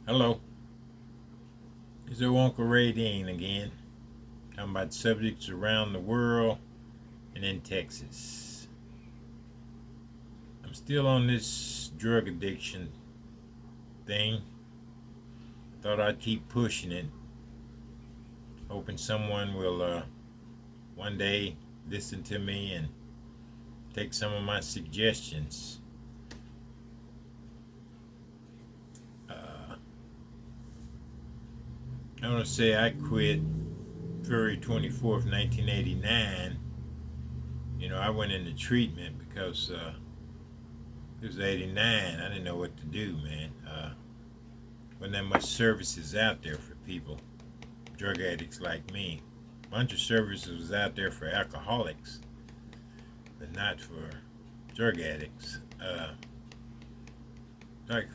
Hello, it's your Uncle Ray Dean again, talking about subjects around the world and in Texas. I'm still on this drug addiction thing. Thought I'd keep pushing it, hoping someone will one day listen to me and take some of my suggestions. I want to say I quit February 24th, 1989. I went into treatment because it was 89. I didn't know what to do, man. Wasn't that much services out there for people, drug addicts like me. A bunch of services was out there for alcoholics, but not for drug addicts. Like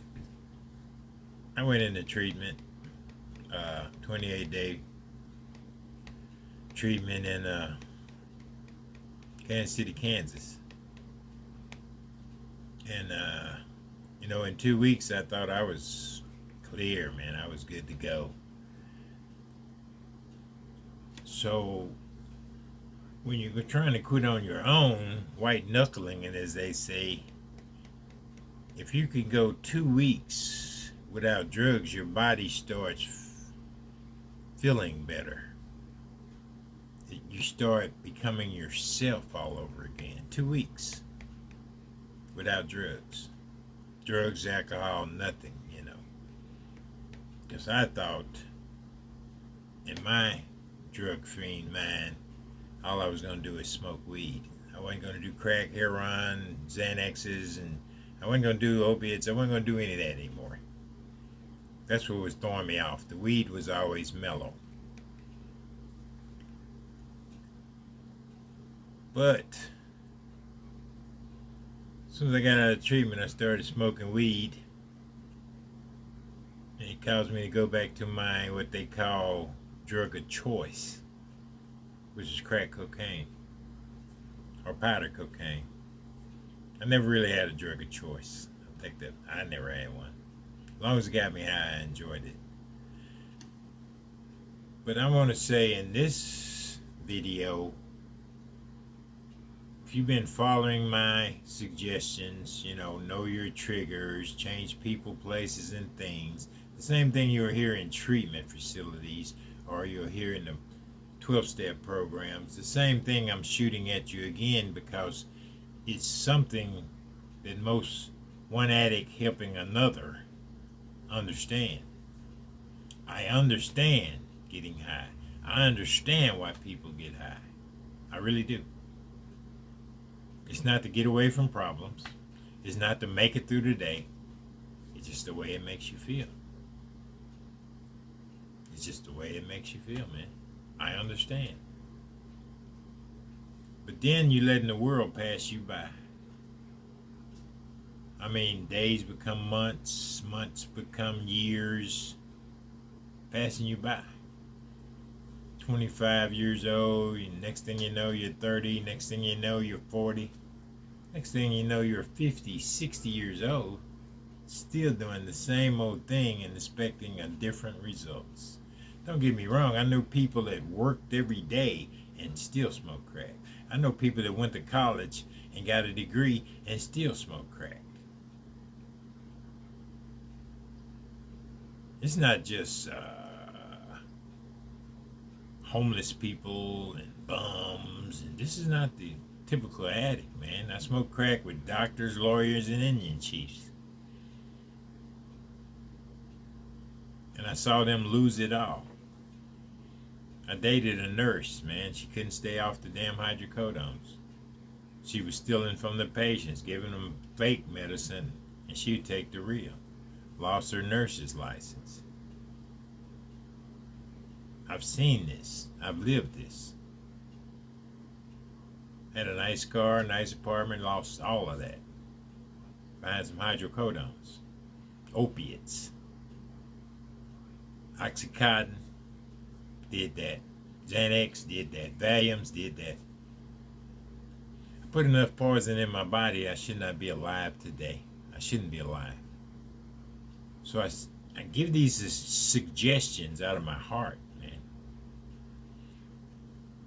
I went into treatment, 28-day treatment in Kansas City, Kansas, and in 2 weeks I thought I was clear, man. I was good to go. So when you're trying to quit on your own, white knuckling it, as they say, if you can go 2 weeks without drugs, your body starts feeling better. You start becoming yourself all over again. 2 weeks without drugs. Drugs, alcohol, nothing, Because I thought in my drug fiend mind, all I was going to do is smoke weed. I wasn't going to do crack, heroin, Xanaxes, and I wasn't going to do opiates. I wasn't going to do any of that anymore. That's what was throwing me off. The weed was always mellow. But as soon as I got out of treatment, I started smoking weed. And it caused me to go back to my, what they call, drug of choice, which is crack cocaine or powder cocaine. I never really had a drug of choice. I never had one. As long as it got me high, I enjoyed it. But I want to say in this video, if you've been following my suggestions, know your triggers, change people, places, and things. The same thing you'll hear in treatment facilities or you'll hear in the 12-step programs. The same thing I'm shooting at you again because it's something that most one addict helping another understand. I understand getting high. I understand why people get high. I really do. It's not to get away from problems. It's not to make it through the day. It's just the way it makes you feel. It's just the way it makes you feel, man. I understand. But then you're letting the world pass you by. I mean, days become months, months become years, passing you by. 25 years old, and next thing you know, you're 30, next thing you know, you're 40. Next thing you know, you're 50, 60 years old, still doing the same old thing and expecting a different results. Don't get me wrong, I know people that worked every day and still smoke crack. I know people that went to college and got a degree and still smoke crack. It's not just homeless people and bums, and this is not the typical addict, man. I smoke crack with doctors, lawyers, and Indian chiefs. And I saw them lose it all. I dated a nurse, man. She couldn't stay off the damn hydrocodones. She was stealing from the patients, giving them fake medicine, and she'd take the real. Lost her nurse's license. I've seen this. I've lived this. Had a nice car, nice apartment, lost all of that. Behind some hydrocodones. Opiates. Oxycontin did that. Xanax did that. Valiums did that. I put enough poison in my body, I should not be alive today. I shouldn't be alive. So I give these suggestions out of my heart, man.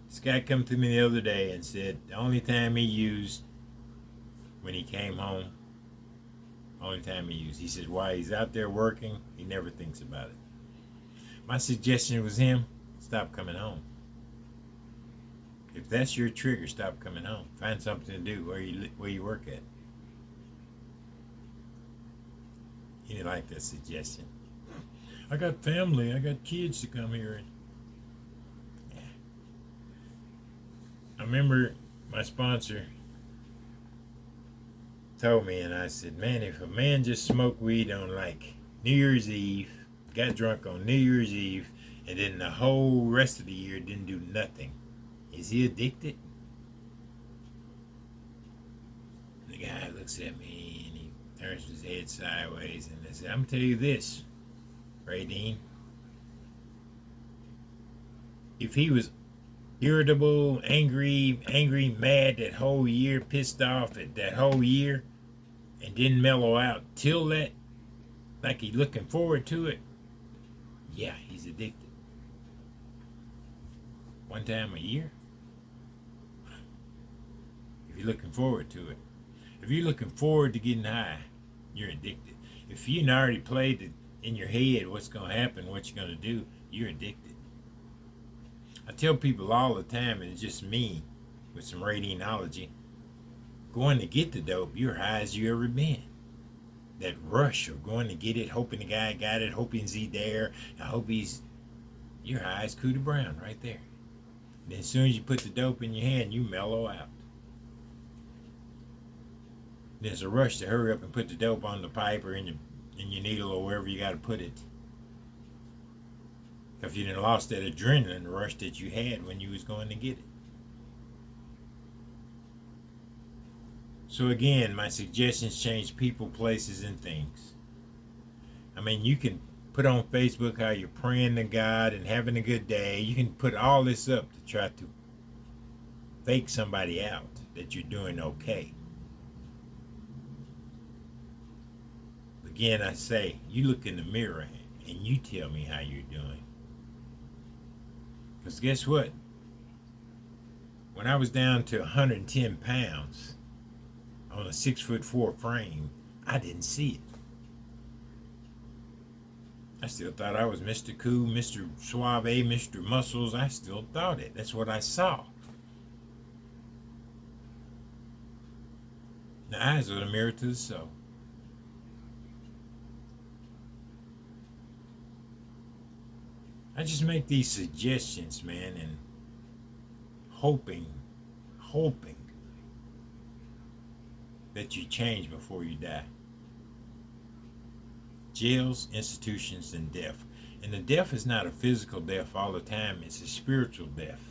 This guy come to me the other day and said the only time he used when he came home, only time he used, he said while he's out there working, he never thinks about it. My suggestion was him, stop coming home. If that's your trigger, stop coming home. Find something to do where you work at. He didn't like that suggestion. I got family. I got kids to come here. Yeah. I remember my sponsor told me, and I said, man, if a man just smoked weed on like New Year's Eve, got drunk on New Year's Eve, and then the whole rest of the year didn't do nothing, is he addicted? The guy looks at me and he turns his head sideways and I said, I'm gonna tell you this, Ray Dean. If he was irritable, angry, mad that whole year, pissed off at that whole year, and didn't mellow out till that, like he's looking forward to it, yeah, he's addicted. One time a year? If you're looking forward to it. If you're looking forward to getting high, you're addicted. If you already played it in your head what's going to happen, what you're going to do, you're addicted. I tell people all the time, and it's just me with some radionology, going to get the dope, you're high as you ever been. That rush of going to get it, hoping the guy got it, hoping he's there, I hope he's, you're high as Cooter Brown right there. Then as soon as you put the dope in your hand, you mellow out. There's a rush to hurry up and put the dope on the pipe or in your needle or wherever you got to put it. If you done lost that adrenaline rush that you had when you was going to get it. So again, my suggestions change people, places, and things. I mean, you can put on Facebook how you're praying to God and having a good day. You can put all this up to try to fake somebody out that you're doing okay. Again, I say, you look in the mirror and you tell me how you're doing. Because guess what? When I was down to 110 pounds on a 6'4" frame, I didn't see it. I still thought I was Mr. Cool, Mr. Suave, Mr. Muscles. I still thought it. That's what I saw. The eyes are the mirror to the soul. I just make these suggestions, man, and hoping that you change before you die. Jails, institutions, and death. And the death is not a physical death all the time. It's a spiritual death.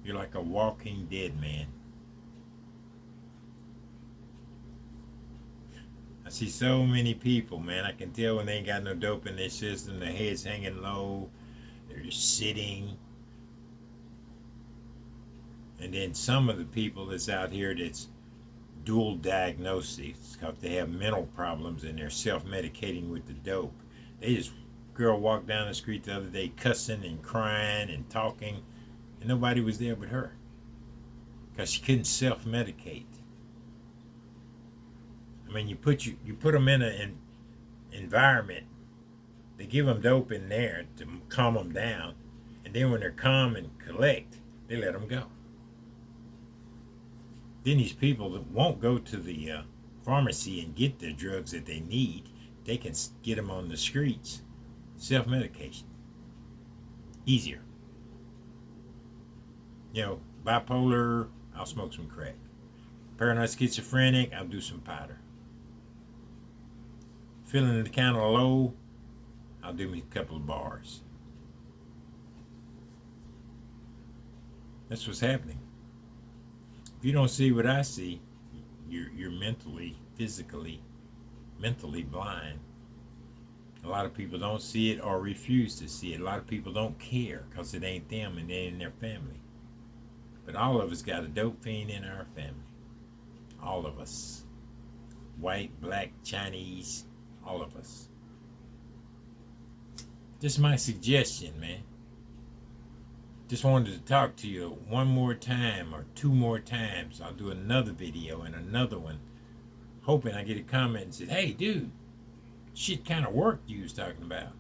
You're like a walking dead man. I see so many people, man. I can tell when they ain't got no dope in their system. Their head's hanging low. They're sitting. And then some of the people that's out here that's dual diagnosis because they have mental problems and they're self-medicating with the dope. They just, girl walked down the street the other day cussing and crying and talking, and nobody was there but her because she couldn't self-medicate. I mean, you put them in an environment, they give them dope in there to calm them down, and then when they're calm and collect, they let them go. Then these people that won't go to the pharmacy and get the drugs that they need, they can get them on the streets. Self-medication. Easier. You know, bipolar, I'll smoke some crack. Paranoid schizophrenic, I'll do some powder. Feeling the kind of low, I'll do me a couple of bars. That's what's happening. If you don't see what I see, you're mentally, physically, mentally blind. A lot of people don't see it or refuse to see it. A lot of people don't care because it ain't them and it ain't their family. But all of us got a dope fiend in our family. All of us. White, black, Chinese, all of us. Just my suggestion, man. Just wanted to talk to you one more time or two more times. I'll do another video and another one, hoping I get a comment and say, hey, dude, shit kind of worked you was talking about.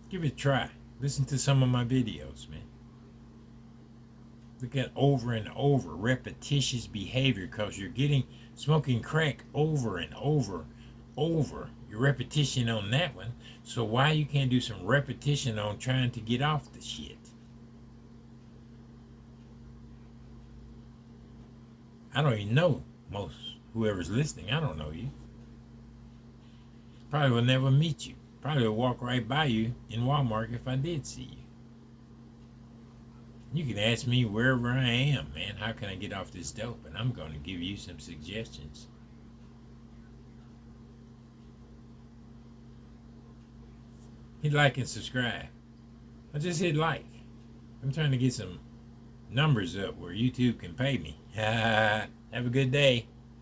Give it a try. Listen to some of my videos, man. Look at over and over repetitious behavior, because you're getting smoking crack over and over. Your repetition on that one. So why you can't do some repetition on trying to get off the shit? I don't even know most whoever's listening. I don't know you. Probably will never meet you. Probably will walk right by you in Walmart if I did see you. You can ask me wherever I am, man, how can I get off this dope? And I'm going to give you some suggestions. Hit like and subscribe. I just hit like. I'm trying to get some numbers up where YouTube can pay me. Have a good day.